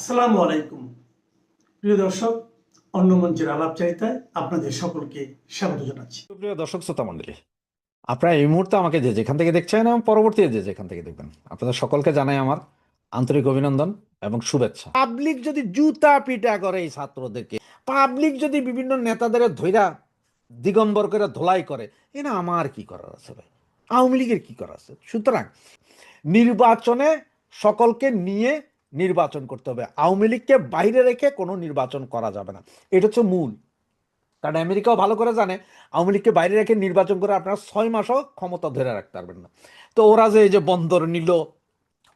আসসালামু আলাইকুম প্রিয় দর্শক, অন্য মঞ্চের আলাপচারিতায় আপনাদের সকলকে স্বাগত জানাচ্ছি। প্রিয় দর্শক শ্রোতা মণ্ডলী, আপনারা এই মুহূর্তে আমাকে যে যেখান থেকে দেখছেন এবং পরবর্তীতে যে যেখান থেকে দেখবেন, আপনাদের সকলকে জানাই আমার আন্তরিক অভিনন্দন এবং শুভেচ্ছা। পাবলিক যদি জুতা পিটা করে এই ছাত্রদেরকে, পাবলিক যদি বিভিন্ন নেতাদের ধৈরা দিগম্বর করে ধোলাই করে, এটা আমার কি করার আছে ভাই? আওয়ামী লীগের কি করার আছে? সুতরাং নির্বাচনে সকলকে নিয়ে নির্বাচন করতে হবে, আওয়ামী লীগকে বাইরে রেখে কোনো নির্বাচন করা যাবে না। এটা হচ্ছে মূল। কারণ আমেরিকাও ভালো করে জানে আওয়ামী লীগকে বাইরে রেখে নির্বাচন করে আপনারা 6 মাসও ক্ষমতা ধরে রাখতে পারবেন না। তো ওরা যে এই যে বন্দর নিল,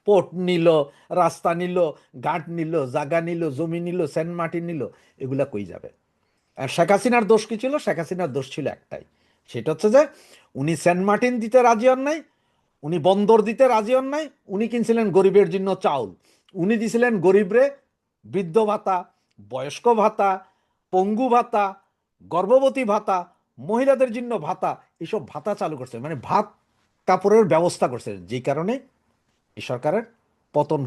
পোর্ট নিল, রাস্তা নিল, ঘাট নিল, জায়গা নিল, জমি নিল, সেন্ট মার্টিন নিল, এগুলা কই যাবে? আর শেখ হাসিনার দোষ কি ছিল? শেখ হাসিনার দোষ ছিল একটাই, সেটা হচ্ছে যে উনি সেন্ট মার্টিন দিতে রাজি হন নাই, উনি বন্দর দিতে রাজি হন নাই, উনি কিনছিলেন গরিবের জন্য চাউল, উনি দিছিলেন গরিবরে বৃদ্ধ ভাতা, বয়স্ক ভাতা, পঙ্গু ভাতা, গর্ভবতী ভাতা, মহিলাদের জন্য ভাতা, এইসব ভাতা চালু করছে, মানে ভাত কাপড়ের ব্যবস্থা করছে, যেই কারণে এই সরকারের পতন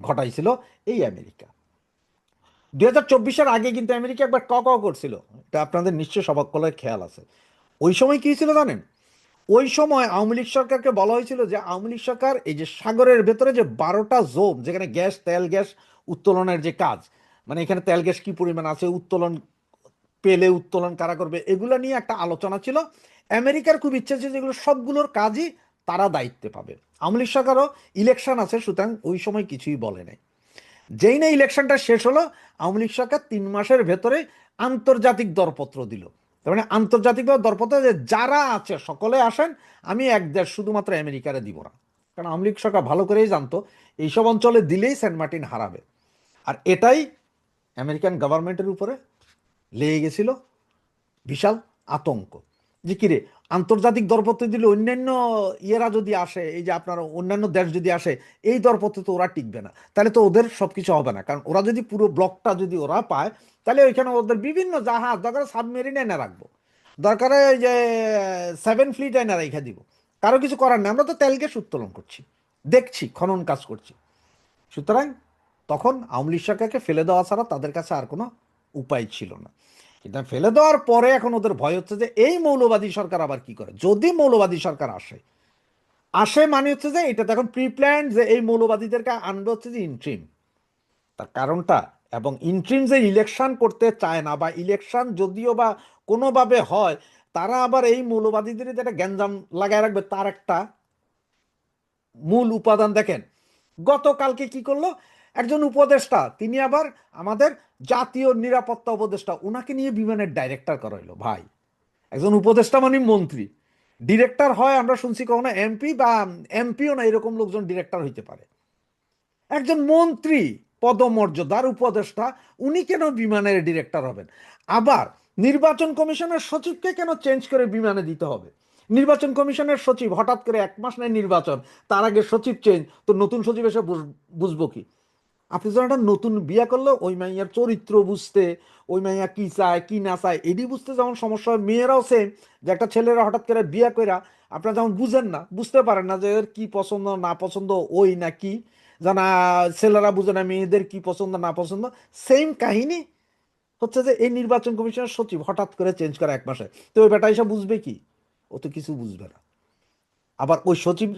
ঘটাইছিল এই আমেরিকা। 2024-এর আগে কিন্তু আমেরিকা একবার ক করছিল, এটা আপনাদের নিশ্চয় সবাই খেয়াল আছে। ওই সময় কি ছিল জানেন? ওই সময় আওয়ামী লীগ সরকারকে বলা হয়েছিল যে আওয়ামী লীগ সরকার এই যে সাগরের ভেতরে যে 12টা জোন, যেখানে গ্যাস, তেল গ্যাস উত্তোলনের যে কাজ, মানে এখানে তেল গ্যাস কি পরিমাণ আছে, উত্তোলন পেলে উত্তোলন কারা করবে, এগুলো নিয়ে একটা আলোচনা ছিল। আমেরিকার খুব ইচ্ছা ছিল যেগুলো সবগুলোর কাজই তারা দায়িত্বে পাবে। আওয়ামী লীগ সরকারও ইলেকশন আছে, সুতরাং ওই সময় কিছুই বলে নাই। যেই না ইলেকশনটা শেষ হলো, আওয়ামী লীগ সরকার 3 মাসের ভেতরে আন্তর্জাতিক দরপত্র দিল। তার মানে আন্তর্জাতিকভাবে দরপত্র যে যারা আছে সকলে আসেন, আমি এক দেশ শুধুমাত্র আমেরিকারে দিব না। কারণ আওয়ামী লীগ সরকার ভালো করেই জানতো এইসব অঞ্চলে দিলেই সেন্ট মার্টিন হারাবে। আর এটাই আমেরিকান গভর্নমেন্টের উপরে লেগে গেছিল বিশাল আতঙ্ক, যে কিরে আন্তর্জাতিক দরপত্র দিলে অন্যান্য ইয়েরা যদি আসে, এই যে আপনার অন্যান্য দেশ যদি আসে, এই দরপত্র তো ওরা টিকবে না, তাহলে তো ওদের সবকিছু হবে না। কারণ ওরা যদি পুরো ব্লকটা যদি ওরা পায়, তাহলে ওইখানে ওদের বিভিন্ন জাহাজ, দরকার সাবমেরিন এনে রাখবো, দরকারে ওই যে 7 ফ্লিট এনে রেখে দিব, কারো কিছু করার নেই, আমরা তো তেল গ্যাস উত্তোলন করছি, দেখছি, খনন কাজ করছি। সুতরাং তখন আওয়ামী লীগ সরকারকে ফেলে দেওয়া ছাড়া তাদের কাছে আর কোনো উপায় ছিল না। কিন্তু ফেলে দেওয়ার পরে এখন ওদের ভয় হচ্ছে যে এই মৌলবাদী সরকার আবার কি করে। যদি মৌলবাদী সরকার আসে আসে মানে হচ্ছে যে এটা এখন প্রি প্ল্যান, যে এই মৌলবাদীদেরকে আনবে হচ্ছে যে ইন্ট্রিম, তার কারণটা। এবং ইন্ট্রিম যে ইলেকশন করতে চায় না, বা ইলেকশন যদিও বা কোনোভাবে হয়, তারা আবার এই মৌলবাদীদের যেটা গ্যাঞ্জাম লাগায় রাখবে, তার একটা মূল উপাদান দেখেন। গতকালকে কি করলো একজন উপদেষ্টা, তিনি আবার আমাদের জাতীয় নিরাপত্তা উপদেষ্টা, ওনাকে নিয়ে বিমানের ডাইরেক্টর করা হইলো। ভাই, একজন উপদেষ্টা মানে মন্ত্রী, ডিরেক্টর হয় আমরা শুনছি কখনো এমপি, বা এমপিও না এরকম লোকজন ডিরেক্টর হইতে পারে। একজন মন্ত্রী পদমর্যাদার উপদেষ্টা, উনি কেন বিমানের ডিরেক্টর হবেন? আবার নির্বাচন কমিশনের সচিবকে কেন চেঞ্জ করে বিমানে দিতে হবে? নির্বাচন কমিশনের সচিব হঠাৎ করে 1 মাস নেই নির্বাচন, তার আগে সচিব চেঞ্জ, তো নতুন সচিব এসে বুঝবো কি? আপনি যখন একটা নতুন বিয়া করলে ওই মাইয়ার চরিত্র বুঝতে, ওই মাইয়া কি চায় কি না চায় এটি বুঝতে যেমন সমস্যা হয়, মেয়েরাও সেম। যে একটা ছেলেরা হঠাৎ করে বিয়া কইরা আপনারা যেমন বুঝেন না, বুঝতে পারেন না যে এর কি পছন্দ না পছন্দ, ওই না কি জানা, ছেলেরা বুঝে না মেয়েদের কি পছন্দ না পছন্দ। সেম কাহিনী হচ্ছে যে এই নির্বাচন কমিশনের সচিব হঠাৎ করে চেঞ্জ করা 1 মাসে, তো ওই বেটা এসে বুঝবে কি? ও তো কিছু বুঝবে না। আবার ওই সচিব,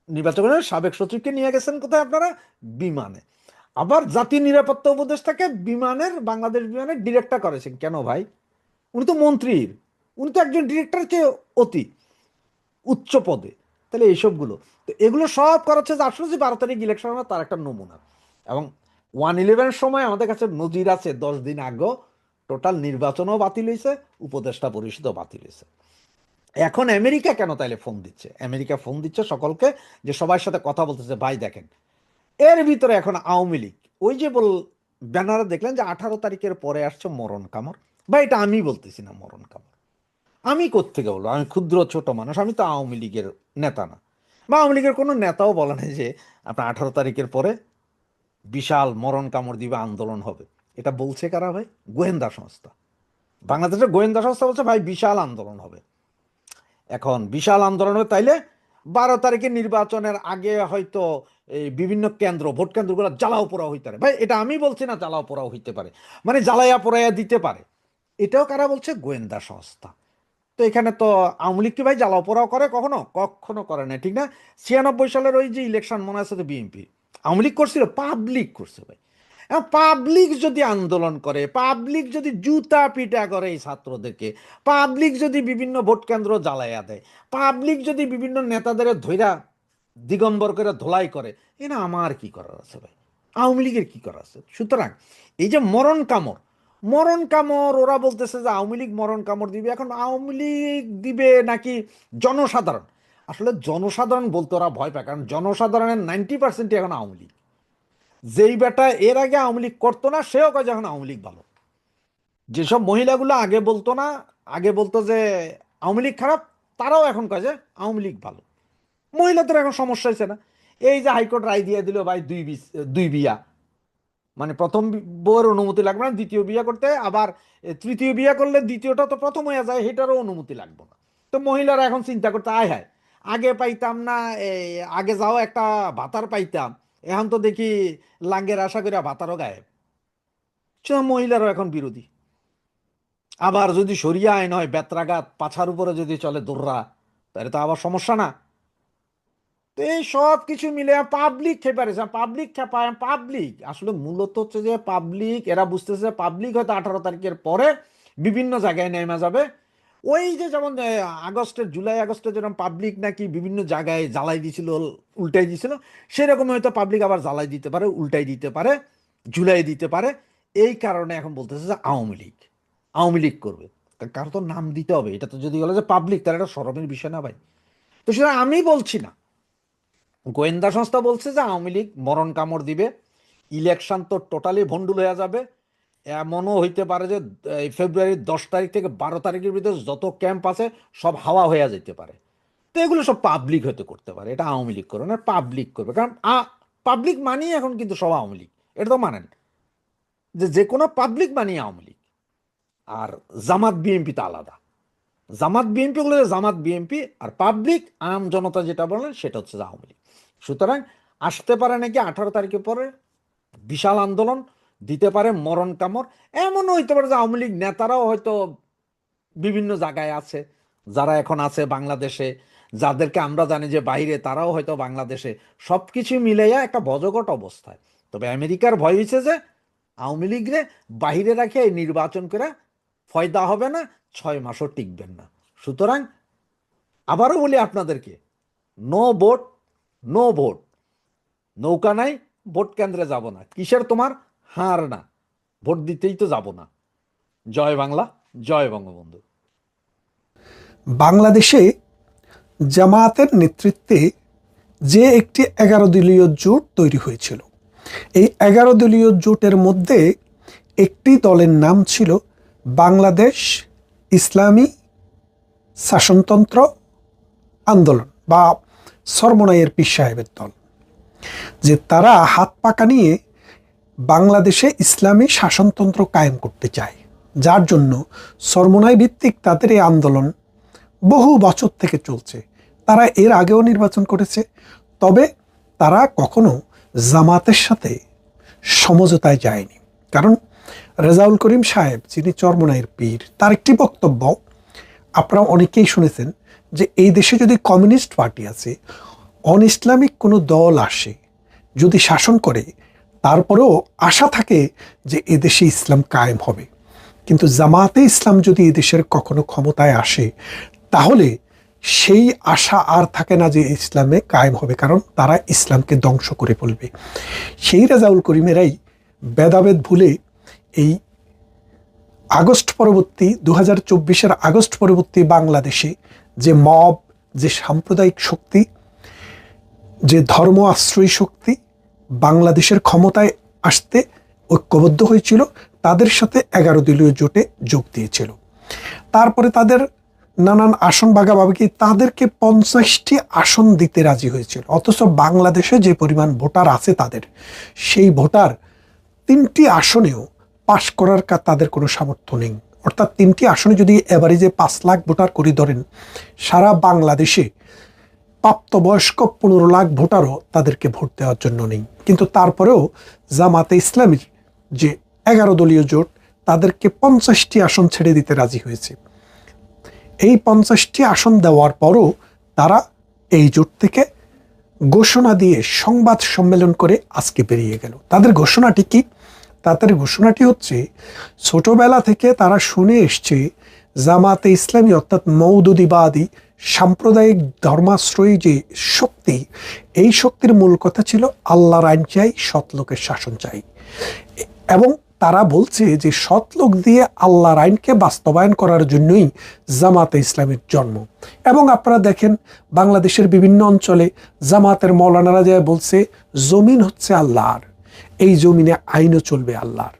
নির্বাচন কমিশনের সাবেক সচিবকে নিয়ে গেছেন কোথায় আপনারা? বিমানে। আবার জাতীয় নিরাপত্তা উপদেষ্টাকে বিমানের, বাংলাদেশ বিমানের ডিরেক্টর করেছেন কেন ভাই? উনি তো মন্ত্রীর, উনি তো একজন ডিরেক্টরের চেয়ে অতি উচ্চ পদে। তাহলে এইসবগুলো, তো এগুলো সব করা হচ্ছে যে আসলে যে 12 তারিখ ইলেকশন হবে তার একটা নমুনা। এবং 1/11 সময় আমাদের কাছে নজির আছে, 10 দিন আগেও টোটাল নির্বাচনও বাতিল হয়েছে, উপদেষ্টা পরিষদও বাতিল হয়েছে। এখন আমেরিকা কেন তাইলে ফোন দিচ্ছে? আমেরিকা ফোন দিচ্ছে সকলকে, যে সবার সাথে কথা বলতেছে, ভাই দেখেন এর ভিতরে এখন আওয়ামী লীগ, ওই যে ব্যানারে দেখলেন যে 18 তারিখের পরে আসছে মরণ কামড়। ভাই এটা আমি বলতেছি না মরণ কামড়, আমি কোত্থেকে বলবো? আমি ক্ষুদ্র ছোট মানুষ, আমি তো আওয়ামী লীগের নেতা না, বা আওয়ামী লীগের কোনো নেতাও বলে নাই যে আপনার 18 তারিখের পরে বিশাল মরণ কামড় দিবে, আন্দোলন হবে। এটা বলছে কারা ভাই? গোয়েন্দা সংস্থা। বাংলাদেশের গোয়েন্দা সংস্থা বলছে ভাই বিশাল আন্দোলন হবে। এখন বিশাল আন্দোলন হবে, তাইলে 12 তারিখের নির্বাচনের আগে হয়তো এই বিভিন্ন কেন্দ্র ভোট কেন্দ্রগুলো জ্বালাও পোড়াও হইতে পারে। ভাই এটা আমি বলছি না, জ্বালাও পোড়াও হইতে পারে, মানে জ্বালাইয়া পোড়াইয়া দিতে পারে। এটাও কারা বলছে? গোয়েন্দা সংস্থা। তো এখানে তো আওয়ামী লীগ কি ভাই জ্বালাও পোড়াও করে? কখনো কখনো করে না, ঠিক না? 96 সালের ওই যে ইলেকশন মনে আছে তো, বিএনপি আওয়ামী লীগ করছিল, পাবলিক করছে ভাই। পাবলিক যদি আন্দোলন করে, পাবলিক যদি জুতা পিটা করে এই ছাত্রদেরকে, পাবলিক যদি বিভিন্ন ভোট কেন্দ্র জ্বালাইয়া দেয়, পাবলিক যদি বিভিন্ন নেতাদের ধৈরা দিগম্বর করে ধোলাই করে, এরা আমার কি করার আছে ভাই? আওয়ামী লীগের কি করার আছে? সুতরাং এই যে মরণ কামড়, মরণ কামড় ওরা বলতেছে যে আওয়ামী লীগ মরণ কামড় দিবে। এখন আওয়ামী লীগ দিবে নাকি জনসাধারণ? আসলে জনসাধারণ বলতে ওরা ভয় পায়, কারণ জনসাধারণের 90% এখন আওয়ামী লীগ। যেই বেটা এর আগে আওয়ামী লীগ করতো না, সেও কয় যখন আওয়ামী লীগ ভালো। যেসব মহিলাগুলো আগে বলতো না, আগে বলতো যে আওয়ামী লীগ খারাপ, তারাও এখন কয় যে আওয়ামী লীগ ভালো। মহিলাদের এখন সমস্যা হয়েছে না? এই যে হাইকোর্ট রায় দিয়ে দিল ভাই, দুই বিয়া, মানে প্রথম বউয়ের অনুমতি লাগবে না দ্বিতীয় বিয়া করতে, আবার তৃতীয় বিয়া করলে দ্বিতীয়টা তো প্রথম হয়ে যায়, সেটারও অনুমতি লাগবে না। তো মহিলারা এখন চিন্তা করতে, আয় হায়, আগে পাইতাম না, আগে যাও একটা ভাতার পাইতাম, এখন তো দেখি লাঙ্গের আশা করে ভাতারও গায়েব। মহিলারও এখন বিরোধী। আবার যদি সরিয়া আইন হয়, বেত্রাঘাত পাছার উপরে যদি চলে দৌড়া, তাহলে তো আবার সমস্যা না? তো এই সব কিছু মিলে পাবলিক খেপারেছে। পাবলিক খেপায়, পাবলিক আসলে মূলত হচ্ছে যে পাবলিক, এরা বুঝতেছে পাবলিক হয়তো 18 তারিখের পরে বিভিন্ন জায়গায় নেমে যাবে। ওই যে যেমন জুলাই আগস্টে যেরকম পাবলিক নাকি বিভিন্ন জায়গায় জ্বালাই দিছিল, উল্টাই দিছিল, সেরকম হয়তো পাবলিক আবার জ্বালাই দিতে পারে, উল্টাই দিতে পারে, ঝুলাই দিতে পারে। এই কারণে এখন বলতেছে যে আওয়ামী লীগ করবে। কারো তো নাম দিতে হবে, এটা তো যদি বলে যে পাবলিক, তাহলে এটা শরমের বিষয় না ভাই? তো সেটা আমি বলছি না, গোয়েন্দা সংস্থা বলছে যে আওয়ামী লীগ মরণ কামড় দিবে, ইলেকশন তো টোটালি ভন্ডুল হয়ে যাবে। এমনও হইতে পারে যে এই ফেব্রুয়ারির 10 তারিখ থেকে 12 তারিখের ভিতরে যত ক্যাম্প আছে সব হাওয়া হয়ে যেতে পারে। তো এগুলো সব পাবলিক হতে করতে পারে, এটা আওয়ামী লীগ করবে না, পাবলিক করবে। কারণ পাবলিক মানেই এখন কিন্তু সব আওয়ামী লীগ, এটা তো মানেন যে যে কোনো পাবলিক মানেই আওয়ামী লীগ। আর জামাত বিএনপি তো আলাদা। জামাত বিএনপি গুলো জামাত বিএনপি, আর পাবলিক আম জনতা যেটা বলেন সেটা হচ্ছে আওয়ামী লীগ। সুতরাং আসতে পারে নাকি 18 তারিখের পরে বিশাল আন্দোলন, দিতে পারে মরণ কামড়। এমনও হইতে পারে যে আওয়ামী লীগ নেতারাও হয়তো বিভিন্ন জায়গায় আছে, যারা এখন আছে বাংলাদেশে, যাদেরকে আমরা জানি যে বাইরে, তারাও হয়তো বাংলাদেশে। সবকিছু মিলাইয়া একটা বজগট অবস্থায়। তবে আমেরিকার ভয় হয়েছে যে আওয়ামী লীগরে বাহিরে রাখে নির্বাচন করে ফয়দা হবে না, 6 মাসও টিকবেন না। সুতরাং আবারও বলি আপনাদেরকে, নো ভোট, নো ভোট। নৌকা নাই, ভোট কেন্দ্রে যাব না, কিসের তোমার হার না, ভোট দিতেই তো যাব না। জয় বাংলা, জয় বঙ্গবন্ধু। বাংলাদেশে জামায়াতের নেতৃত্বে যে একটি 11 দলীয় জোট তৈরি হয়েছিল, এই 11 দলীয় জোটের মধ্যে একটি দলের নাম ছিল বাংলাদেশ ইসলামী শাসনতন্ত্র আন্দোলন বা সরমনাইয়ের পীর সাহেবের দল। যে তারা হাত পাকা নিয়ে বাংলাদেশে ইসলামী শাসনতন্ত্র কায়েম করতে চায়, যার জন্য সরমনাই ভিত্তিক তাদের এই আন্দোলন বহু বছর থেকে চলছে। তারা এর আগেও নির্বাচন করেছে, তবে তারা কখনো জামাতের সাথে সমঝোতায় যায়নি। কারণ রেজাউল করিম সাহেব, যিনি চরমনাইয়ের পীর, তার একটি বক্তব্য আপনারা অনেকেই শুনেছেন যে এই দেশে যদি কমিউনিস্ট পার্টি আছে, অন ইসলামিক কোনো দল আসে, যদি শাসন করে, তারপরেও আশা থাকে যে এদেশে ইসলাম কায়েম হবে। কিন্তু জামাতে ইসলাম যদি এদেশের কখনো ক্ষমতায় আসে, তাহলে সেই আশা আর থাকে না যে ইসলামে কায়েম হবে, কারণ তারা ইসলামকে ধ্বংস করে ফেলবে। সেই রেজাউল করিমেরাই ভেদাভেদ ভুলে এই আগস্ট পরবর্তী 2024-এর আগস্ট পরবর্তী বাংলাদেশে যে মব, যে সাম্প্রদায়িক শক্তি, যে ধর্ম আশ্রয়ী শক্তি বাংলাদেশের ক্ষমতায় আসতে ঐক্যবদ্ধ হয়েছিল, তাদের সাথে 11 দলীয় জোটে যোগ দিয়েছিল। তারপরে তাদের নানান আসন ভাগাভাগি, তাদেরকে 50টি আসন দিতে রাজি হয়েছিল। অথচ বাংলাদেশে যে পরিমাণ ভোটার আছে তাদের, সেই ভোটার 3টি আসনেও পাশ করার তাদের কোনো সামর্থ্য নেই। অর্থাৎ 3টি আসনে যদি এভারেজে 5 লাখ ভোটার করে ধরেন, সারা বাংলাদেশে প্রাপ্তবয়স্ক 15 লাখ ভোটারও তাদেরকে ভোট দেওয়ার জন্য নেই। কিন্তু তারপরেও জামাতে ইসলামীর যে 11 দলীয় জোট তাদেরকে 50টি আসন ছেড়ে দিতে রাজি হয়েছে। এই 50টি আসন দেওয়ার পরও তারা এই জোট থেকে ঘোষণা দিয়ে সংবাদ সম্মেলন করে আজকে বেরিয়ে গেল। তাদের ঘোষণাটি কি? তাদের ঘোষণাটি হচ্ছে, ছোটবেলা থেকে তারা শুনে এসছে জামাতে ইসলামী অর্থাৎ মওদুদিবাদী সাম্প্রদায়িক ধর্মাশ্রয়ী যে শক্তি, এই শক্তির মূল কথা ছিল আল্লাহর আইন চাই, সৎ লোকের শাসন চাই। এবং তারা বলছে যে সৎ লোক দিয়ে আল্লাহর আইনকে বাস্তবায়ন করার জন্যই জামাতে ইসলামীর জন্ম। এবং আপনারা দেখেন বাংলাদেশের বিভিন্ন অঞ্চলে জামাতের মৌলানারা যায় বলছে জমিন হচ্ছে আল্লাহর, এই জমিনে আইনও চলবে আল্লাহর।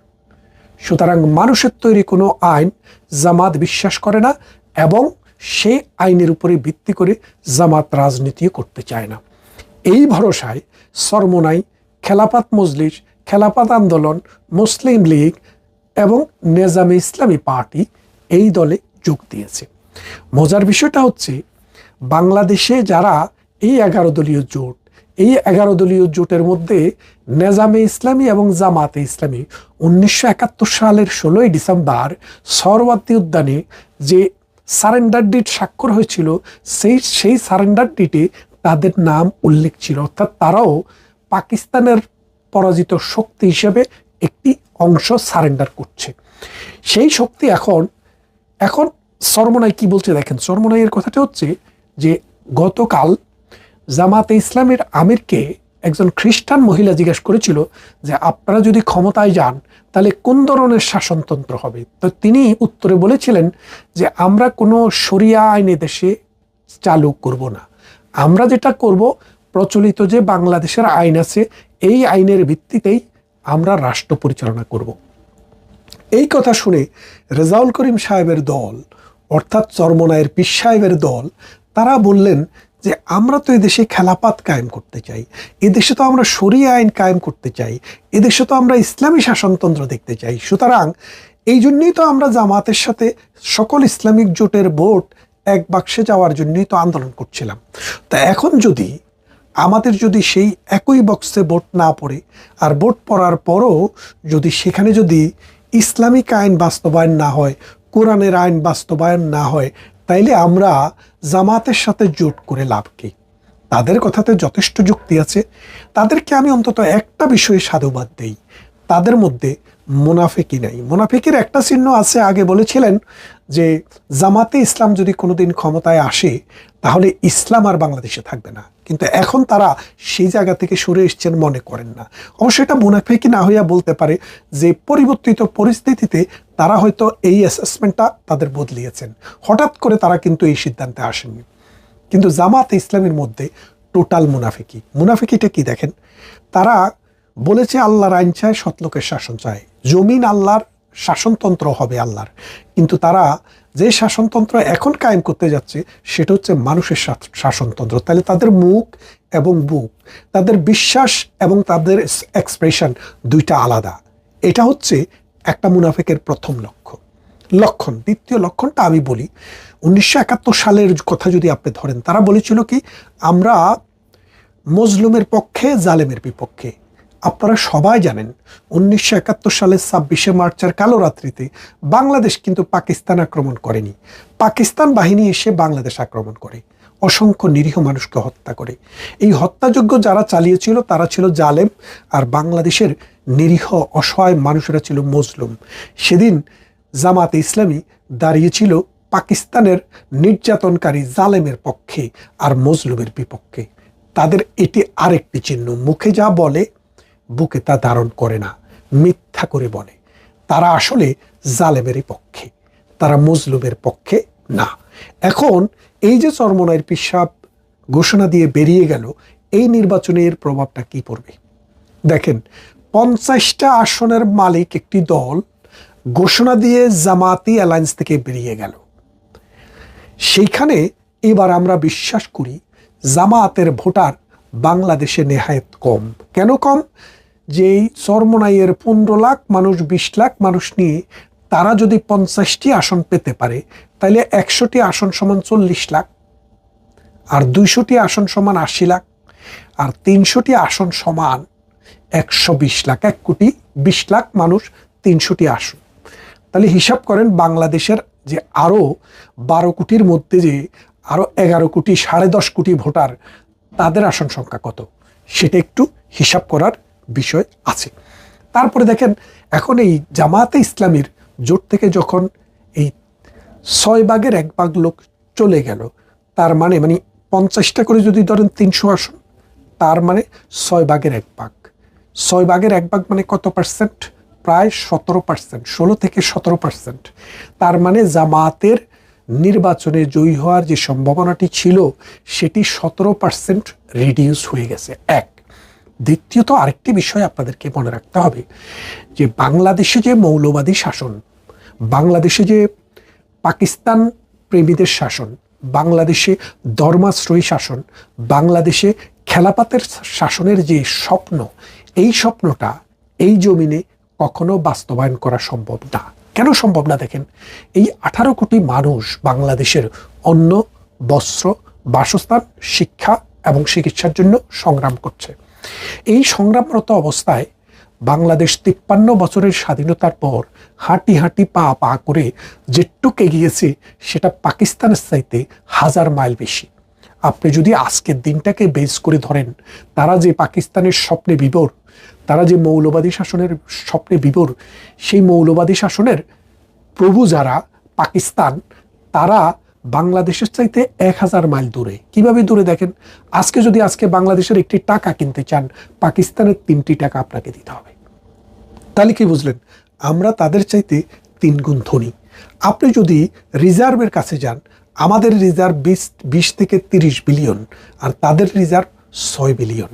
সুতরাং মানুষের তৈরি কোনো আইন জামাত বিশ্বাস করে না এবং সেই আইনের উপরে ভিত্তি করে জামাত রাজনীতিও করতে চায় না। এই ভরসায় চরমোনাই, খেলাফত মজলিস, খেলাফত আন্দোলন, মুসলিম লীগ এবং নেজামে ইসলামী পার্টি এই দলে যোগ দিয়েছে। মজার বিষয়টা হচ্ছে বাংলাদেশে যারা এই 11 দলীয় জোট, এই 11 দলীয় জোটের মধ্যে নেজামে ইসলামী এবং জামাতে ইসলামী 1971 সালের 16 ডিসেম্বর সরওয়ার্দী উদ্যানে যে সারেন্ডার ডিট স্বাক্ষর হয়েছিল, সেই সারেন্ডার ডিটে তাদের নাম উল্লেখ ছিল। অর্থাৎ তারাও পাকিস্তানের পরাজিত শক্তি হিসেবে একটি অংশ সারেন্ডার করছে। সেই শক্তি এখন চরমোনাই কি বলছে দেখেন। চরমোনাইয়ের কথাটা হচ্ছে যে গতকাল জামাতে ইসলামের আমিরকে একজন খ্রিস্টান মহিলা জিজ্ঞেস করেছিল যে আপনারা যদি ক্ষমতায় যান তাহলে কোন ধরনের শাসনতন্ত্র হবে। তো তিনি উত্তরে বলেছিলেন যে আমরা কোনো শরিয়া আইন দেশে চালু করব না, আমরা যেটা করব প্রচলিত যে বাংলাদেশের আইন আছে এই আইনের ভিত্তিতেই আমরা রাষ্ট্র পরিচালনা করব। এই কথা শুনে রেজাউল করিম সাহেবের দল অর্থাৎ চরমোনাইয়ের পীর সাহেবের দল তারা বললেন যে আমরা তো এদেশে খেলাফত কায়েম করতে চাই, এদেশে তো আমরা শরিয়া আইন কায়েম করতে চাই, এদেশে তো আমরা ইসলামী শাসনতন্ত্র দেখতে চাই। সুতরাং এই জন্যই তো আমরা জামাতের সাথে সকল ইসলামিক জোটের ভোট এক বাক্সে যাওয়ার জন্যই তো আন্দোলন করছিলাম। তা এখন যদি আমাদের সেই একই বক্সে ভোট না পড়ে আর ভোট পড়ার পরও সেখানে যদি ইসলামিক আইন বাস্তবায়ন না হয়, কোরআনের আইন বাস্তবায়ন না হয়, তাইলে আমরা জামাতের সাথে জোট করে লাভ কি? তাদের কথাতে যথেষ্ট যুক্তি আছে। তাদেরকে আমি অন্তত একটা বিষয়ে সাধুবাদ দেই, তাদের মধ্যে মুনাফিকি নাই। মুনাফিকের একটা চিহ্ন আছে। আগে বলেছিলেন যে জামাতে ইসলাম যদি কোনোদিন ক্ষমতায় আসে তাহলে ইসলাম আর বাংলাদেশে থাকবে না, কিন্তু এখন তারা সেই জায়গা থেকে সরে এসছেন মনে করেন না। অবশ্যই এটা মুনাফিকি না হইয়া বলতে পারে যে পরিবর্তিত পরিস্থিতিতে তারা হয়তো এই অ্যাসেসমেন্টটা তাদের বদলিয়েছেন, হঠাৎ করে তারা কিন্তু এই সিদ্ধান্তে আসেননি। কিন্তু জামাতে ইসলামের মধ্যে টোটাল মুনাফিকি। মুনাফিকিটা কি দেখেন, তারা বলেছে আল্লাহর আইন চায়, সৎলোকের শাসন চায়, জমিন আল্লাহর, শাসনতন্ত্র হবে আল্লাহর। কিন্তু তারা যে শাসনতন্ত্র এখন কায়েম করতে যাচ্ছে সেটা হচ্ছে মানুষের শাসনতন্ত্র। তাহলে তাদের মুখ এবং বুক, তাদের বিশ্বাস এবং তাদের এক্সপ্রেশন দুইটা আলাদা। এটা হচ্ছে একটা মুনাফিকের প্রথম লক্ষণ। দ্বিতীয় লক্ষণটা আমি বলি, 1971 সালের কথা যদি আপনি ধরেন, তারা বলেছিল কি আমরা মজলুমের পক্ষে, জালেমের বিপক্ষে। আপনারা সবাই জানেন 1971 সালের 26শে মার্চের কালো রাত্রিতে বাংলাদেশ কিন্তু পাকিস্তান আক্রমণ করেনি। পাকিস্তান বাহিনী এসে বাংলাদেশ আক্রমণ করে, অসংখ্য নিরীহ মানুষকে হত্যা করে। এই হত্যাযজ্ঞ যারা চালিয়েছিল তারা ছিল জালেম, আর বাংলাদেশের নিরীহ অসহায় মানুষেরা ছিল মজলুম। সেদিন জামাতে ইসলামী দাঁড়িয়েছিল পাকিস্তানের নির্যাতনকারী জালেমের পক্ষে আর মজলুমের বিপক্ষে। তাদের এটি আরেকটি চিহ্ন, মুখে যা বলে বুকে তা ধারণ করে না, মিথ্যা করে বলে। তারা আসলে জালেমেরই পক্ষে, তারা মজলুমের পক্ষে না। এখন এই যে চরমোনাইয়ের পীর সাহেব ঘোষণা দিয়ে বেরিয়ে গেল, এই নির্বাচনের প্রভাবটা কি পড়বে দেখেন। 50টা আসনের মালিক একটি দল ঘোষণা দিয়ে জামাতি অ্যালায়েন্স থেকে বেরিয়ে গেল। সেইখানে এবার আমরা বিশ্বাস করি জামাতের ভোটার বাংলাদেশে নেহায়েত কম। কেন কম? যে এই চরমোনাইয়ের 15 লাখ মানুষ, 20 লাখ মানুষ নিয়ে তারা যদি 50টি আসন পেতে পারে, তাহলে 100টি আসন সমান 40 লাখ। আর 200টি আসন সমান 80 লাখ, আর 300টি আসন সমান 120 লাখ, 1,20,00,000 মানুষ, 300টি আসন। তাহলে হিসাব করেন বাংলাদেশের যে আরো 12 কোটির মধ্যে যে আরো 11 কোটি 10.5 কোটি ভোটার, তাদের আসন সংখ্যা কত, সেটা একটু হিসাব করার বিষয় আছে। তারপরে দেখেন, এখন এই জামায়াতে ইসলামীর জোট থেকে যখন এই 6 ভাগের 1 ভাগ লোক চলে গেল, তার মানে 50টা করে যদি ধরেন 300 আসন, তার মানে 6 ভাগের 1 ভাগ, 6 ভাগের 1 ভাগ মানে কত পার্সেন্ট? প্রায় 17%, 16 থেকে 17%। তার মানে জামায়াতের নির্বাচনে জয়ী হওয়ার যে সম্ভাবনাটি ছিল, সেটি 17% রিডিউস হয়ে গেছে। এক। দ্বিতীয়ত আরেকটি বিষয় আপনাদেরকে মনে রাখতে হবে, যে বাংলাদেশে যে মৌলবাদী শাসন, বাংলাদেশে যে পাকিস্তান প্রেমীদের শাসন, বাংলাদেশে ধর্মাশ্রয়ী শাসন, বাংলাদেশে খেলাফতের শাসনের যে স্বপ্ন, এই স্বপ্নটা এই জমিনে কখনো বাস্তবায়ন করা সম্ভব না। কেন সম্ভব না? দেখেন, এই 18 কোটি মানুষ বাংলাদেশের অন্ন, বস্ত্র, বাসস্থান, শিক্ষা এবং চিকিৎসার জন্য সংগ্রাম করছে। এই সংগ্রামরত অবস্থায় বাংলাদেশ 53 বছরের স্বাধীনতার পর হাঁটি হাঁটি পা পা করে যেটুক এগিয়েছে, সেটা পাকিস্তানের চাইতে 1000 মাইল বেশি। আপনি যদি আজকের দিনটাকে বেস করে ধরেন, তারা যে পাকিস্তানের স্বপ্নে বিভোর, তারা যে মৌলবাদী শাসনের স্বপ্নে বিভোর, সেই মৌলবাদী শাসনের প্রভু যারা পাকিস্তান, তারা বাংলাদেশের চাইতে 1000 মাইল দূরে। কিভাবে দূরে? দেখেন, আজকে বাংলাদেশের একটি টাকা কিনতে চান, পাকিস্তানের 3টি টাকা আপনাকে দিতে হবে। তাহলে কি বুঝলেন? আমরা তাদের চাইতে 3 গুণ ধনী। আপনি যদি রিজার্ভের কাছে যান, আমাদের রিজার্ভ 20 থেকে 30 বিলিয়ন, আর তাদের রিজার্ভ 6 বিলিয়ন।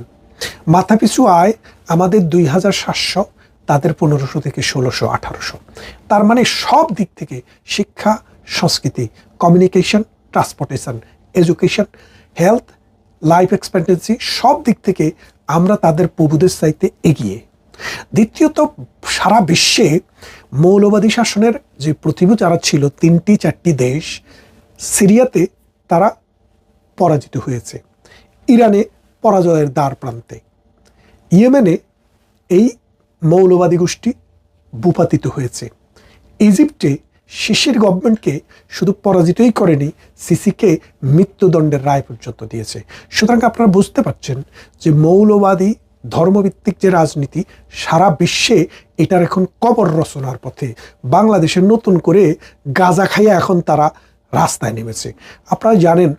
মাথাপিছু আয় আমাদের 2700, তাদের 1500 থেকে 1600, 1800। তার মানে সব দিক থেকে, শিক্ষা, সংস্কৃতি, communication, transportation, education, health, life expectancy, সব দিক থেকে আমরা তাদের প্রভুদের চাইতে এগিয়ে। দ্বিতীয়ত, সারা বিশ্বে মৌলবাদী শাসনের যে প্রতিভূ যারা ছিল, 3-4টি দেশ, সিরিয়াতে তারা পরাজিত হয়েছে, ইরানে পরাজয়ের দ্বার প্রান্তে, ইয়েমেনে এই মৌলবাদী গোষ্ঠী ভূপাতিত হয়েছে, ইজিপ্টে সিসির গভর্নমেন্টকে শুধু পরাজিতই করেনি, সিসিকে মৃত্যুদণ্ডের রায় পর্যন্ত দিয়েছে। সুতরাং আপনারা বুঝতে পারছেন যে মৌলবাদী ধর্মভিত্তিক যে রাজনীতি, সারা বিশ্বে এটার এখন কবর রচনার পথে। বাংলাদেশে নতুন করে গাঁজা খাইয়া এখন তারা রাস্তায় নেমেছে। আপনারা জানেন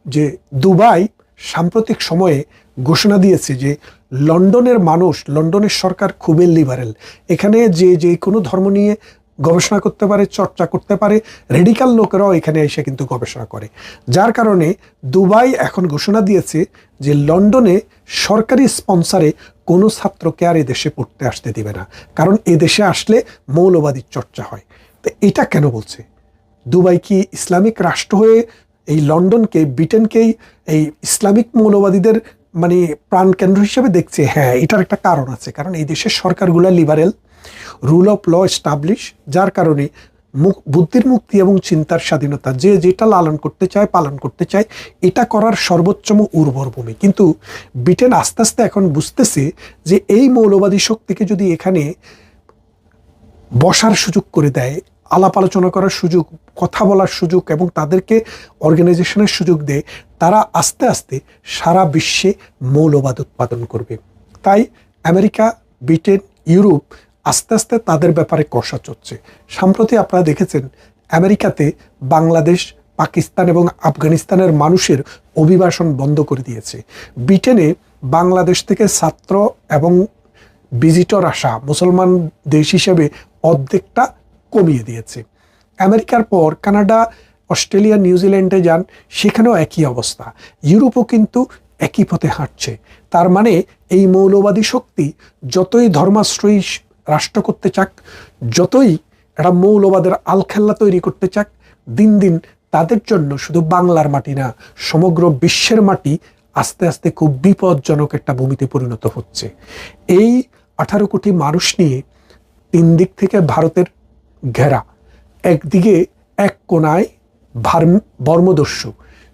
যে দুবাই সাম্প্রতিক সময়ে ঘোষণা দিয়েছে যে লন্ডনের মানুষ, লন্ডনের সরকার খুবই লিবারেল, এখানে যে কোনো ধর্ম নিয়ে গবেষণা করতে পারে, চর্চা করতে পারে, রেডিক্যাল লোকেরাও এখানে এসে কিন্তু গবেষণা করে। যার কারণে দুবাই এখন ঘোষণা দিয়েছে যে লন্ডনে সরকারি স্পন্সরে কোনো ছাত্রকে আর এদেশে পড়তে আসতে দিবে না, কারণ এদেশে আসলে মৌলবাদীর চর্চা হয়। তো এটা কেন বলছে? দুবাই কি ইসলামিক রাষ্ট্র হয়ে এই লন্ডনকে, ব্রিটেনকেই এই ইসলামিক মৌলবাদীদের প্রাণকেন্দ্র হিসেবে দেখছে? হ্যাঁ, এটার একটা কারণ আছে, কারণ এই দেশের সরকারগুলো liberal, rule of law establish, যার কারণে বুদ্ধির মুক্তি এবং চিন্তার স্বাধীনতা, যে যেটা লালন করতে চায়, পালন করতে চায়, এটা করার সর্বোচ্চম উর্বর ভূমি। কিন্তু ব্রিটেন আস্তে আস্তে এখন বুঝতেছে যে এই মৌলবাদী শক্তিকে যদি এখানে বসার সুযোগ করে দেয়, আলাপ আলোচনা করার সুযোগ, কথা বলার সুযোগ এবং তাদেরকে অর্গানাইজেশনের সুযোগ দেয়, তারা আস্তে আস্তে সারা বিশ্বে মৌলবাদ উৎপাদন করবে। তাই আমেরিকা, ব্রিটেন, ইউরোপ আস্তে আস্তে তাদের ব্যাপারে কষা চলছে। সম্প্রতি আপনারা দেখেছেন আমেরিকাতে বাংলাদেশ, পাকিস্তান এবং আফগানিস্তানের মানুষের অভিবাসন বন্ধ করে দিয়েছে। ব্রিটেনে বাংলাদেশ থেকে ছাত্র এবং ভিজিটর আসা মুসলমান দেশ হিসেবে অর্ধেকটা কমিয়ে দিয়েছে। আমেরিকার পর কানাডা, অস্ট্রেলিয়া, নিউজিল্যান্ডে যান, সেখানেও একই অবস্থা। ইউরোপও কিন্তু একই পথে হাঁটছে। তার মানে এই মৌলবাদী শক্তি যতই ধর্মাশ্রয়ী রাষ্ট্র করতে চাক, যতই একটা মৌলবাদের আলখেল্লা তৈরি করতে চাক, দিন দিন তাদের জন্য শুধু বাংলার মাটি না, সমগ্র বিশ্বের মাটি আস্তে আস্তে খুব বিপজ্জনক একটা ভূমিতে পরিণত হচ্ছে। এই 18 কোটি মানুষ নিয়ে 3 দিক থেকে ভারতের ঘেরা, একদিকে এক কোনায় বর্মদস্যু।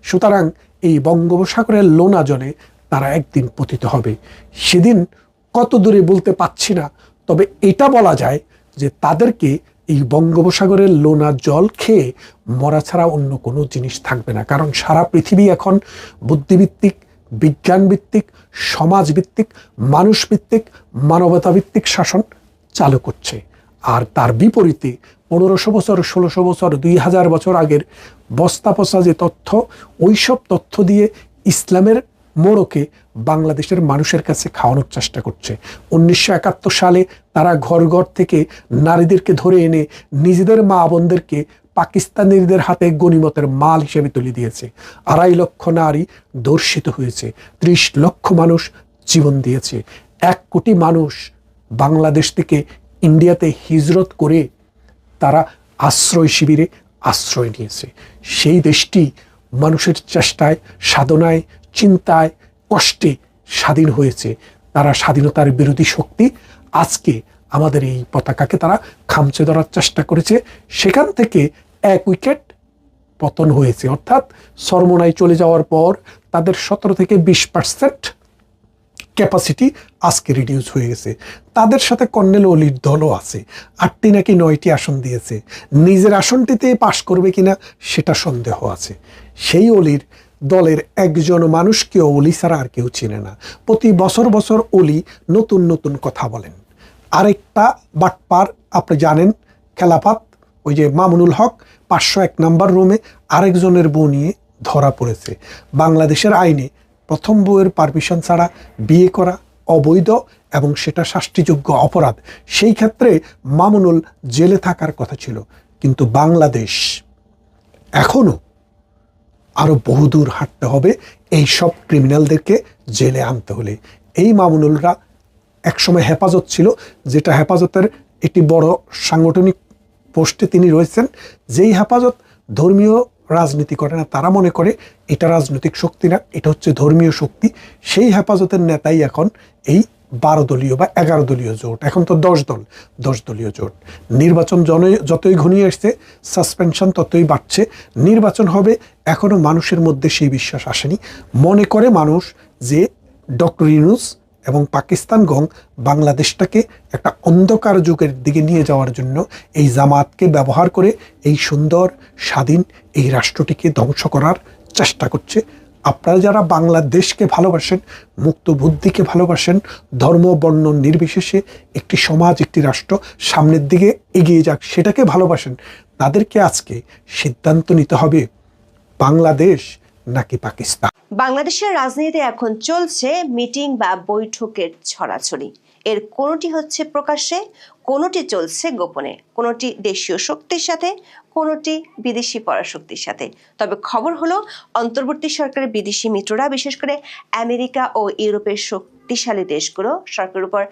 সুতরাং এই বঙ্গোপসাগরের লোনা জলে তারা একদিন পতিত হবে। সেদিন কত দূরে বলতে পারছি না, তবে এটা বলা যায় যে তাদেরকে এই বঙ্গোপসাগরের লোনা জল খেয়ে মরা ছাড়া অন্য কোনো জিনিস থাকবে না। কারণ সারা পৃথিবী এখন বুদ্ধিভিত্তিক, বিজ্ঞানভিত্তিক, সমাজভিত্তিক, মানুষভিত্তিক, মানবতাভিত্তিক শাসন চালু করছে। আর তার বিপরীতে 1500 বছর, 1600 বছর, 2000 বছর আগের বস্তা পচা যে তথ্য, ওইসব তথ্য দিয়ে ইসলামের মোড়কে বাংলাদেশের মানুষের কাছে খাওয়ানোর চেষ্টা করছে। 1971 সালে তারা ঘর ঘর থেকে নারীদেরকে ধরে এনে নিজেদের মা বোনদেরকে পাকিস্তানিদের হাতে গনিমতের মাল হিসেবে তুলে দিয়েছে। 2.5 লক্ষ নারী ধর্ষিত হয়েছে, 30 লক্ষ মানুষ জীবন দিয়েছে। 1 কোটি মানুষ বাংলাদেশ থেকে ইন্ডিয়াতে হিজরত করে তারা আশ্রয় শিবিরে আশ্রয় নিয়েছে। সেই দেশটি মানুষের চেষ্টায়, সাধনায়, চিন্তায়, কষ্টে স্বাধীন হয়েছে। তারা স্বাধীনতার বিরোধী শক্তি। আজকে আমাদের এই পতাকাকে তারা খামচে ধরার চেষ্টা করেছে। সেখান থেকে 1 উইকেট পতন হয়েছে, অর্থাৎ সরমোনাই চলে যাওয়ার পর তাদের 17 থেকে 20% ক্যাপাসিটি আজকে রিডিউস হয়ে গেছে। তাদের সাথে কর্নেল অলির দলও আছে, 8টি নাকি 9টি আসন দিয়েছে। নিজের আসনটিতে পাশ করবে কিনা সেটা সন্দেহ আছে। সেই অলির দলের একজন মানুষকে অলি ছাড়া আর কেউ চিনে না। প্রতি বছর বছর অলি নতুন নতুন কথা বলেন। আরেকটা বাটপার আপনি জানেন, খেলাফত, ওই যে মামুনুল হক 501 নাম্বার রুমে আরেকজনের বউ নিয়ে ধরা পড়েছে। বাংলাদেশের আইনে প্রথম বউয়ের পারমিশন ছাড়া বিয়ে করা অবৈধ এবং সেটা শাস্তিযোগ্য অপরাধ। সেই ক্ষেত্রে মামুনুল জেলে থাকার কথা ছিল, কিন্তু বাংলাদেশ এখনো আরো বহুদূর হাঁটতে হবে এই সব ক্রিমিনালদেরকে জেলে আনতে হলে। এই মামুনুলরা একসময় হেফাজত ছিল, যেটা হেফাজতের একটি বড় সাংগঠনিক পোস্টে তিনি রয়েছেন। যেই হেফাজত ধর্মীয় রাজনীতি করে না, তারা মনে করে এটা রাজনৈতিক শক্তি না, এটা হচ্ছে ধর্মীয় শক্তি। সেই হেফাজতের নেতাই এখন এই 12 দলীয় বা 11 দলীয় জোট, এখন তো 10 দলীয় জোট। নির্বাচন যতই ঘনিয়ে আসছে, সাসপেনশন ততই বাড়ছে। নির্বাচন হবে, এখনো মানুষের মধ্যে সেই বিশ্বাস আসেনি। মনে করে মানুষ যে ডক্টর ইউনূস এবং পাকিস্তান গং বাংলাদেশটাকে একটা অন্ধকার যুগের দিকে নিয়ে যাওয়ার জন্য এই জামাতকে ব্যবহার করে এই সুন্দর স্বাধীন এই রাষ্ট্রটিকে ধ্বংস করার চেষ্টা করছে। আপনারা যারা বাংলাদেশকে ভালোবাসেন, মুক্ত বুদ্ধিকে ভালোবাসেন, ধর্ম বর্ণ নির্বিশেষে একটি সমাজ, একটি রাষ্ট্র সামনের দিকে এগিয়ে যাক, সেটাকে ভালোবাসেন, তাদেরকে আজকে সিদ্ধান্ত নিতে হবে বাংলাদেশ নাকি পাকিস্তান। বাংলাদেশের রাজনীতিতে এখন চলছে মিটিং বা বৈঠকের ছড়াছড়ি। এর কোনোটি হচ্ছে প্রকাশ্যে, কোনোটি চলছে গোপনে, কোনোটি দেশীয় শক্তির সাথে, কোনোটি বিদেশি পরাশক্তির সাথে। তবে খবর হলো, অন্তর্বর্তী সরকারের বিদেশি মিত্ররা, বিশেষ করে আমেরিকা ও ইউরোপের শক্তিশালী দেশগুলো সরকারের উপর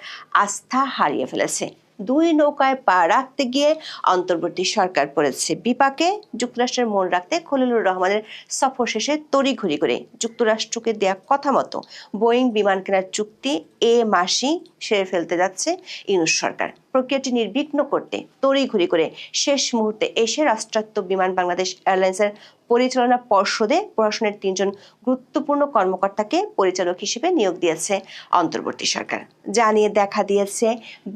আস্থা হারিয়ে ফেলেছে। 2 নৌকায় পা রাখতে গিয়ে অন্তর্বর্তী সরকার পড়েছে বিপাকে। যুক্তরাষ্ট্রের মন রাখতে খলিলুর রহমানের সফর শেষে তড়িঘড়ি করে যুক্তরাষ্ট্রকে দেয়া কথা মতো বোয়িং বিমান কেনার চুক্তি এ মাসেই সেরে ফেলতে যাচ্ছে ইউনূস সরকার। প্রক্রিয়াটি নির্বিঘ্ন করতে তড়িঘড়ি করে শেষ মুহূর্তে এসে রাষ্ট্রায়ত্ত বিমান বাংলাদেশ এয়ারলাইন্সের পরিচালনা পর্ষদে প্রশাসনের 3 জন গুরুত্বপূর্ণ কর্মকর্তাকে পরিচালক হিসেবে নিয়োগ দিয়েছে অন্তর্বর্তী সরকার, যা নিয়ে দেখা দিয়েছে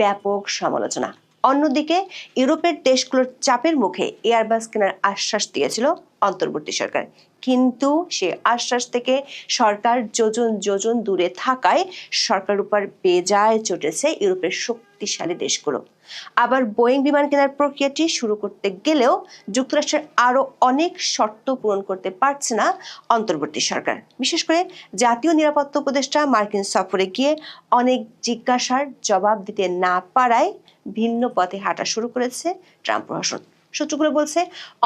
ব্যাপক সমালোচনা। অন্যদিকে ইউরোপের দেশগুলোর চাপের মুখে এয়ারবাস কেনার আশ্বাস দিয়েছিল অন্তর্বর্তী সরকার, কিন্তু সে আশ্বাস থেকে সরকার যোজন যোজন দূরে থাকায় সরকার উপর বেজায় চটেছে ইউরোপের শক্তিশালী দেশগুলো। আবার বোয়িং বিমান কেনার প্রক্রিয়াটি শুরু করতে গেলেও যুক্তরাষ্ট্রের আরো অনেক শর্ত পূরণ করতে পারছে না অন্তর্বর্তী সরকার। বিশেষ করে জাতীয় নিরাপত্তা উপদেষ্টা মার্কিন সফরে গিয়ে অনেক জিজ্ঞাসার জবাব দিতে না পারায় ভিন্ন পথে হাঁটা শুরু করেছে ট্রাম্প প্রশাসন। সূত্রগুলো বলছে,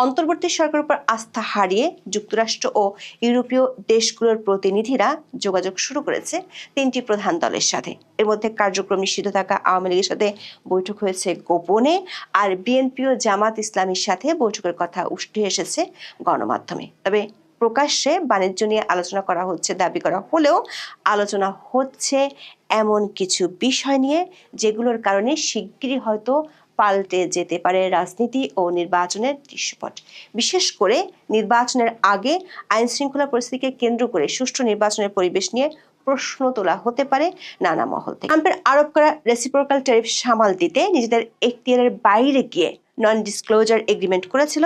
অন্তর্বর্তী সরকারের উপর আস্থা হারিয়ে যুক্তরাষ্ট্র ও ইউরোপীয় দেশগুলোর প্রতিনিধিরা যোগাযোগ শুরু করেছে 3টি প্রধান দলের সাথে। এর মধ্যে কার্যক্রম নিষিদ্ধ থাকা আওয়ামী লীগের সাথে বৈঠক হয়েছে গোপনে, আর বিএনপি ও জামাত ইসলামীর সাথে বৈঠকের কথা উঠে এসেছে গণমাধ্যমে। তবে প্রকাশ্যে বাণিজ্য নিয়ে আলোচনা করা হচ্ছে দাবি করা হলেও আলোচনা হচ্ছে এমন কিছু বিষয় নিয়ে যেগুলোর কারণে শিগগিরই হয়তো পাল্টে যেতে পারে রাজনীতি ও নির্বাচনের দৃশ্যপট। বিশেষ করে নির্বাচনের আগে আইন শৃঙ্খলা পরিস্থিতিকে কেন্দ্র করে সুষ্ঠু নির্বাচনের পরিবেশ নিয়ে প্রশ্ন তোলা হতে পারে নানা মহল থেকে। ট্রাম্পের আরোপ করা রেসিপ্রোকাল ট্যারিফ সামাল দিতে নিজেদের এখতিয়ারের বাইরে গিয়ে নন ডিসক্লোজার এগ্রিমেন্ট করেছিল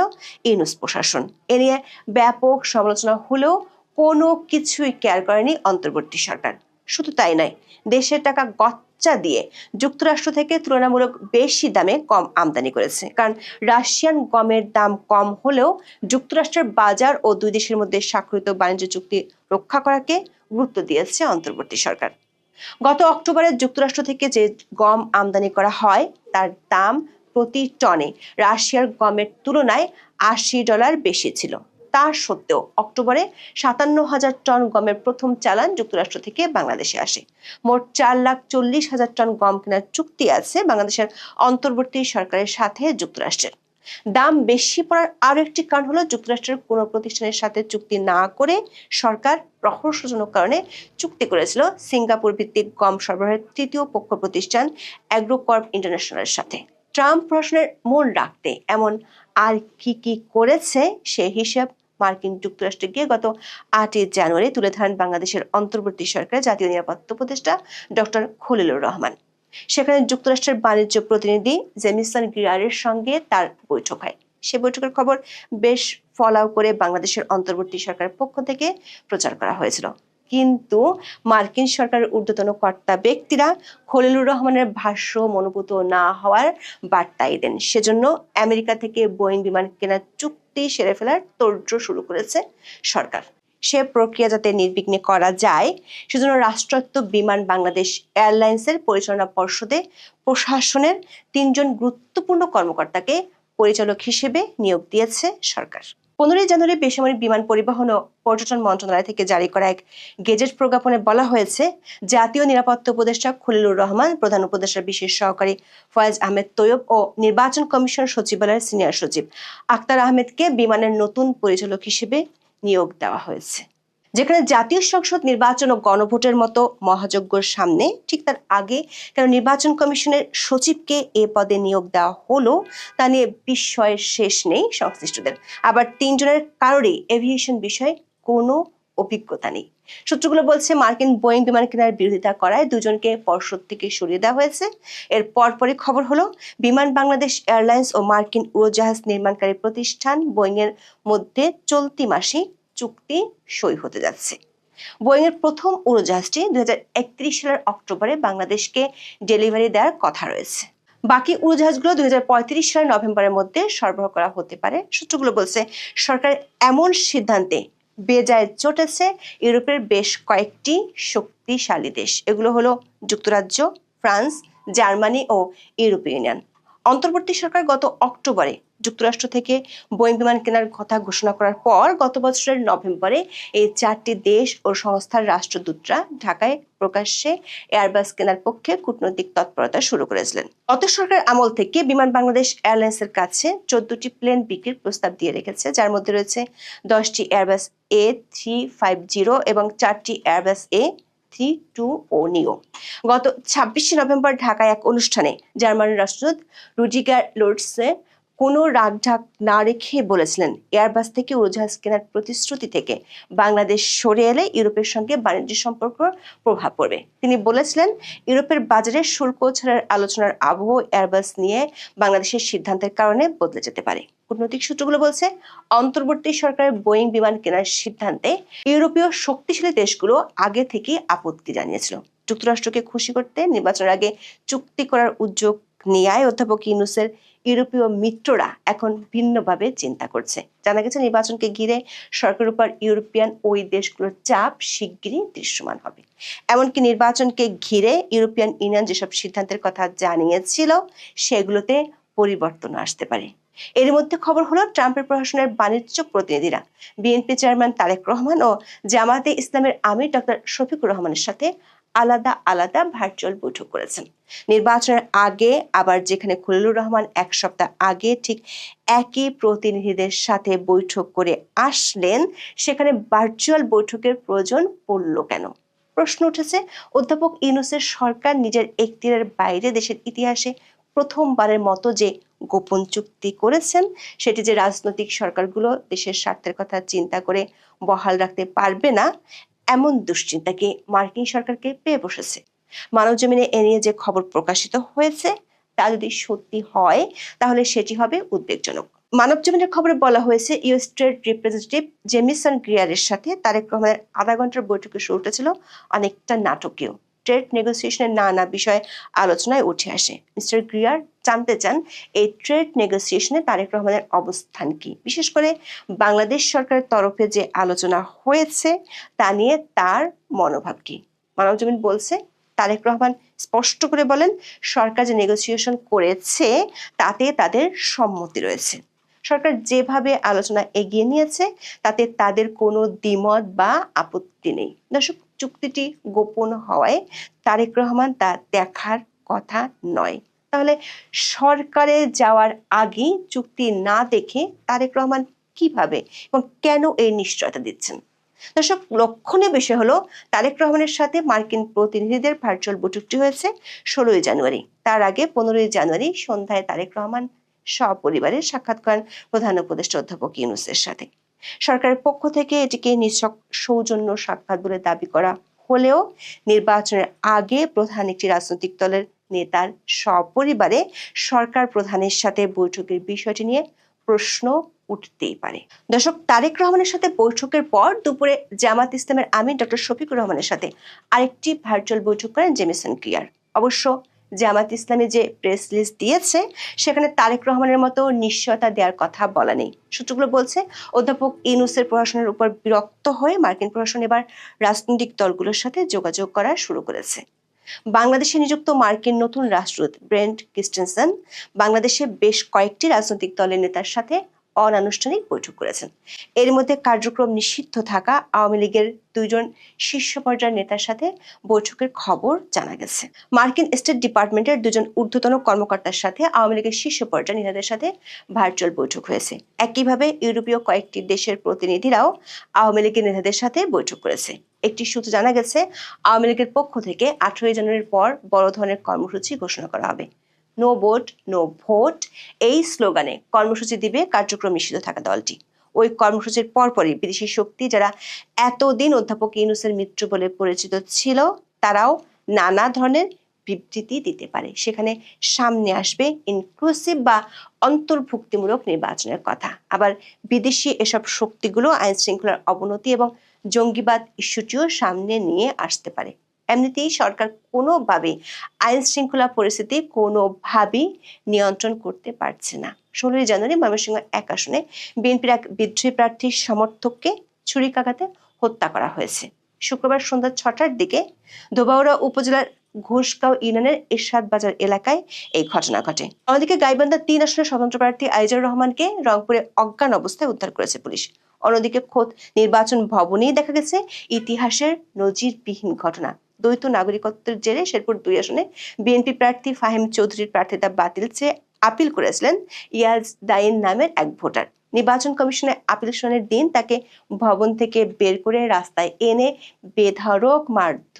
ইউনূস প্রশাসন। এ নিয়ে ব্যাপক সমালোচনা হলেও কোনো কিছুই কেয়ার করেনি অন্তর্বর্তী সরকার। শুধু তাই নয়, দেশের টাকা গচ্চা দিয়ে যুক্তরাষ্ট্র থেকে তুলনামূলক বেশি দামে কম আমদানি করেছে। কারণ রাশিয়ান গমের দাম কম হলেও যুক্তরাষ্ট্রের বাজার ও দুই দেশের মধ্যে স্বাক্ষরিত বাণিজ্য চুক্তি রক্ষা করাকে গুরুত্ব দিয়েছে অন্তর্বর্তী সরকার। গত অক্টোবরে যুক্তরাষ্ট্র থেকে যে গম আমদানি করা হয় তার দাম প্রতি টনে রাশিয়ার গমের তুলনায় $80 বেশি ছিল। তা সত্ত্বেও অক্টোবরে 57,000 টন গমের প্রথম চালান যুক্তরাষ্ট্র থেকে বাংলাদেশে আসে। মোট 4,40,000 টন গম কেনার চুক্তি আছে বাংলাদেশের অন্তর্বর্তী সরকারের সাথে যুক্তরাষ্ট্রের। দাম বেশি পড়ার আরো একটি কারণ হলো যুক্তরাষ্ট্রের কোনো প্রতিষ্ঠানের সাথে চুক্তি না করে সরকার রহস্যজনক কারণে চুক্তি করেছিল সিঙ্গাপুর ভিত্তিক গম সরবরাহের তৃতীয় পক্ষ প্রতিষ্ঠান অ্যাগ্রোকর্প ইন্টারন্যাশনালের সাথে। ট্রাম্প প্রশ্নের মূল রাখতে এমন আর কি করেছে সে হিসাব মার্কিন যুক্তরাষ্ট্রে গিয়ে গত 8 জানুয়ারি তুলে ধরেন বাংলাদেশের অন্তর্বর্তী সরকারের জাতীয় নিরাপত্তা উপদেষ্টা ডক্টর খলিলুর রহমান। সেখানে যুক্তরাষ্ট্রের বাণিজ্য প্রতিনিধি জেমিসন গ্রিয়ারের সঙ্গে তার বৈঠক হয়। সে বৈঠকের খবর বেশ ফলাও করে বাংলাদেশের অন্তর্বর্তী সরকারের পক্ষ থেকে প্রচার করা হয়েছিল। কিন্তু মার্কিন সরকারের ঊর্ধ্বতন কর্তা ব্যক্তিরা খলিলুর রহমানের ভাষ্য মনোভূত না হওয়ার বার্তাই দেন। সেজন্য আমেরিকা থেকে বোয়িং বিমান কেনার চুক্তি সেরে ফেলার তোড়জোড় শুরু করেছে সরকার। সে প্রক্রিয়া যাতে নির্বিঘ্নে করা যায় সেজন্য রাষ্ট্রায়ত্ত বিমান বাংলাদেশ এয়ারলাইন্সের পরিচালনা পর্ষদে প্রশাসনের 3 জন গুরুত্বপূর্ণ কর্মকর্তাকে পরিচালক হিসেবে নিয়োগ দিয়েছে সরকার। 15 জানুয়ারি বেসামরিক বিমান পরিবহন ও পর্যটন মন্ত্রণালয় থেকে জারি করা এক গেজেট প্রজ্ঞাপনে বলা হয়েছে, জাতীয় নিরাপত্তা উপদেষ্টা খলিলুর রহমান, প্রধান উপদেষ্টার বিশেষ সহকারী ফয়েজ আহমেদ তৈয়ব ও নির্বাচন কমিশন সচিবালয়ের সিনিয়র সচিব আক্তার আহমেদকে বিমানের নতুন পরিচালক হিসেবে নিয়োগ দেওয়া হয়েছে। যেখানে জাতীয় সংসদ নির্বাচন ও গণভোটের মতো মহাযজ্ঞের সামনে ঠিক তার আগে কেন নির্বাচন কমিশনের সচিবকে এ পদে নিয়োগ দেওয়া হলো তা নিয়ে বিস্ময়ের শেষ নেই সংশ্লিষ্টদের। আবার 3 জনের কারোরই এভিয়েশন বিষয়ে কোনো অভিজ্ঞতা নেই। সূত্রগুলো বলছে মার্কিন বোয়িং বিমান কেনার বিরোধিতা করায় 2 জনকে পর্ষদ থেকে সরিয়ে দেওয়া হয়েছে। এর পরপরই খবর হলো বিমান বাংলাদেশ এয়ারলাইন্স ও মার্কিন উড়োজাহাজ নির্মাণকারী প্রতিষ্ঠান বোয়িং এর মধ্যে চলতি মাসে চুক্তি সই হতে যাচ্ছে। বোয়িং এর প্রথম উড়োজাহাজটি 2031 সালের অক্টোবরে বাংলাদেশকে ডেলিভারি দেওয়ার কথা রয়েছে। বাকি উড়োজাহাজগুলো 2035 সালের নভেম্বরের মধ্যে সরবরাহ করা হতে পারে। সূত্রগুলো বলছে সরকার এমন সিদ্ধান্তে বেজায় চটেছে ইউরোপের বেশ কয়েকটি শক্তিশালী দেশ। এগুলো হলো যুক্তরাজ্য, ফ্রান্স, জার্মানি ও ইউরোপীয় ইউনিয়ন। অন্তর্বর্তী সরকার গত অক্টোবরে যুক্তরাষ্ট্র থেকে বোয়িং বিমান কেনার কথা ঘোষণা করার পর গত বছরের নভেম্বরে এই 4টি দেশ ও সংস্থার রাষ্ট্রদূতরা ঢাকায় প্রকাশ্যে এয়ারবাস কেনার পক্ষে কূটনৈতিক তৎপরতা শুরু করেছিলেন। গত সরকার আমল থেকে বিমান বাংলাদেশ এয়ারলাইন্সের কাছে 14টি প্লেন বিক্রির প্রস্তাব দিয়ে রেখেছে, যার মধ্যে রয়েছে 10টি এয়ারবাস A350 এবং 4টি এয়ারবাস A32 ও নিও। গত 26 নভেম্বর ঢাকায় এক অনুষ্ঠানে জার্মানির রাষ্ট্রদূত রুডিগার লোর্টসে কোনো রাগঢাক না রেখে বলেছিলেন এয়ারবাস থেকে উড়োজাহাজ কেনার প্রতিশ্রুতি থেকে বাংলাদেশ সরে এলে ইউরোপের সঙ্গে বাণিজ্য সম্পর্ক প্রভাব পড়বে। তিনি বলেছিলেন ইউরোপের বাজারে শুল্ক ছাড়ার আলোচনার আবহ এয়ারবাস নিয়ে বাংলাদেশের সিদ্ধান্তের কারণে বদলে যেতে পারে। কূটনৈতিক সূত্রগুলো বলছে অন্তর্বর্তী সরকারের বোয়িং বিমান কেনার সিদ্ধান্তে ইউরোপীয় শক্তিশালী দেশগুলো আগে থেকে আপত্তি জানিয়েছিল। যুক্তরাষ্ট্রকে খুশি করতে নির্বাচনের আগে চুক্তি করার উদ্যোগ নেয় অধ্যাপক ইউনূসের ইউরোপীয় মিত্ররা এখন ভিন্নভাবে চিন্তা করছে। জানা গেছে নির্বাচনকে ঘিরে সরকারের উপর ইউরোপিয়ান ওই দেশগুলোর চাপ শিগগিরই দৃশ্যমান হবে। এমনকি নির্বাচনকে ঘিরে ইউরোপিয়ান ইউনিয়ন যেসব সিদ্ধান্তের কথা জানিয়েছিল সেগুলোতে পরিবর্তন আসতে পারে। এর মধ্যে খবর হলো ট্রাম্পের প্রশাসনের বাণিজ্য প্রতিনিধিরা বিএনপি চেয়ারম্যান তারেক রহমান ও জামায়াতে ইসলামের আমির ডক্টর শফিকুর রহমানের সাথে আলাদা আলাদা ভার্চুয়াল বৈঠক করেছেন। নির্বাচনের আগে আবার যেখানে খলিলুর রহমান 1 সপ্তাহ আগে ঠিক একই প্রতিনিধিদের সাথে বৈঠক করে আসলেন, সেখানে ভার্চুয়াল বৈঠকের প্রয়োজন পড়ল কেন? প্রশ্ন উঠেছে অধ্যাপক ইউনূসের সরকার নিজের এখতিয়ারের বাইরে দেশের ইতিহাসে প্রথমবারের মতো যে গোপন চুক্তি করেছেন সেটি যে রাজনৈতিক সরকারগুলো দেশের স্বার্থের কথা চিন্তা করে বহাল রাখতে পারবে না, এমন দুশ্চিন্তাকে মার্কিন সরকারকে পেয়ে বসেছে। মানবজমিনে এ নিয়ে যে খবর প্রকাশিত হয়েছে তা যদি সত্যি হয় তাহলে সেটি হবে উদ্বেগজনক। মানবজমিনের খবরে বলা হয়েছে ইউএস ট্রেড রিপ্রেজেন্টেটিভ জেমিসন গ্রিয়ারের সাথে তারেক রহমানের আধা ঘন্টার বৈঠকের শুরুটা ছিল অনেকটা নাটকীয়। ট্রেড নেগোসিয়েশনের নানা বিষয়ে আলোচনায় উঠে আসে। মিস্টার গ্রিয়ার জানতে চান এই ট্রেড নেগোসিয়েশনে তারেক রহমানের অবস্থান কি, বিশেষ করে বাংলাদেশ সরকারের তরফে যে আলোচনা হয়েছে তা নিয়ে তার মনোভাব কি। মানবজমিন বলছে তারেক রহমান স্পষ্ট করে বলেন সরকার যে নেগোসিয়েশন করেছে তাতে তাদের সম্মতি রয়েছে। সরকার যেভাবে আলোচনা এগিয়ে নিয়েছে তাতে তাদের কোনো দ্বিমত বা আপত্তি নেই। দর্শক, চুক্তিটি গোপন হওয়ায় তারেক রহমান তা দেখার কথা নয়। তাহলে সরকারে যাওয়ার আগে চুক্তি না দেখে তারেক রহমান কিভাবে এবং কেন এই নিশ্চয়তা দিচ্ছেন? দর্শক, লক্ষণীয় বিষয় হলো তারেক রহমানের সাথে মার্কিন প্রতিনিধিদের ভার্চুয়াল বৈঠকটি হয়েছে 16ই জানুয়ারি। তার আগে 15ই জানুয়ারি সন্ধ্যায় তারেক রহমান সপরিবারে সাক্ষাৎ করেন প্রধান উপদেষ্টা অধ্যাপক ইউনূসের সাথে। সরকারের পক্ষ থেকে এটিকে নিছক সৌজন্য সাক্ষাৎ বলে দাবি করা হলেও নির্বাচনের আগে প্রধান একটি রাজনৈতিক দলের নেতার সপরিবারে সরকার প্রধানের সাথে বৈঠকের বিষয়টি নিয়ে প্রশ্ন উঠতেই পারে। দর্শক, তারেক রহমানের সাথে বৈঠকের পর দুপুরে জামাত ইসলামের আমির ডক্টর শফিকুর রহমানের সাথে আরেকটি ভার্চুয়াল বৈঠক করেন জেমিসন গ্রিয়ার। অবশ্য জামাত ইসলামী যে প্রেস রিলিজ দিয়েছে সেখানে তারেক রহমানের মতো নিশ্চয়তা দেওয়ার কথা বলা নেই। সূত্রগুলো বলছে অধ্যাপক ইউনূসের প্রশাসনের উপর বিরক্ত হয়ে মার্কিন প্রশাসন এবার রাজনৈতিক দলগুলোর সাথে যোগাযোগ করা শুরু করেছে। বাংলাদেশে নিযুক্ত মার্কিন নতুন রাষ্ট্রদূত ব্রেন্ট ক্রিস্টেনসেন বাংলাদেশে বেশ কয়েকটি রাজনৈতিক দলের নেতার সাথে অনানুষ্ঠানিক বৈঠক করেছেন। এর মধ্যে কার্যক্রম নিষিদ্ধ থাকা আওয়ামী লীগের 2 জন শীর্ষ পর্যায়ের নেতার সাথে বৈঠকের খবর জানা গেছে। মার্কিন স্টেট ডিপার্টমেন্টের 2 জন ঊর্ধ্বতন কর্মকর্তার সাথে আওয়ামী লীগের শীর্ষ পর্যায়ের নেতাদের সাথে ভার্চুয়াল বৈঠক হয়েছে। একইভাবে ইউরোপীয় কয়েকটি দেশের প্রতিনিধিরাও আওয়ামী লীগের নেতাদের সাথে বৈঠক করেছে। একটি সূত্র জানা গেছে আওয়ামী লীগের পক্ষ থেকে 18 জানুয়ারির পর বড় ধরনের কর্মসূচি ঘোষণা করা হবে। নো ভোট নো ভোট এই স্লোগানে কর্মসূচি দিবে কার্যক্রম নিষিদ্ধ থাকা দলটি। ওই কর্মসূচির পরপরই বিদেশি শক্তি যারা এতদিন অধ্যাপক ইউনূসের মিত্র বলে পরিচিত ছিল তারাও নানা ধরনের বিবৃতি দিতে পারে। সেখানে সামনে আসবে ইনক্লুসিভ বা অন্তর্ভুক্তিমূলক নির্বাচনের কথা। আবার বিদেশি এসব শক্তিগুলো আইন শৃঙ্খলার অবনতি এবং জঙ্গিবাদ ইস্যুটিও সামনে নিয়ে আসতে পারে। এমনিতেই সরকার কোনোভাবেই আইন শৃঙ্খলা পরিস্থিতি কোনোভাবেই নিয়ন্ত্রণ করতে পারছে না। 16ই জানুয়ারি ময়মনসিংহ 1 আসনে বিএনপির এক বিদ্রোহী প্রার্থীর সমর্থককে ছুরিকাঘাতে হত্যা করা হয়েছে। শুক্রবার সন্ধ্যা 6টার দিকে ধোবাউড়া উপজেলার ঘোষগাঁও ইউনিয়নের এরশাদ বাজার এলাকায় এই ঘটনা ঘটে। অন্যদিকে গাইবান্ধা 3 আসনের স্বতন্ত্র প্রার্থী আইজার রহমানকে রংপুরে অজ্ঞান অবস্থায় উদ্ধার করেছে পুলিশ। অন্যদিকে খোদ নির্বাচন ভবনেই দেখা গেছে ইতিহাসের নজিরবিহীন ঘটনা। দ্বৈত নাগরিকত্বের জেরে শেরপুর 2 আসনে বিএনপি প্রার্থী ফাহিম চৌধুরীর প্রার্থিতা বাতিল চেয়ে আপিল করেছিলেন ইয়াজ দাইন নামের এক ভোটার। নির্বাচন কমিশনের আপিল শুনানির দিন তাকে ভবন থেকে বের করে রাস্তায় এনে বেধড়ক মারধর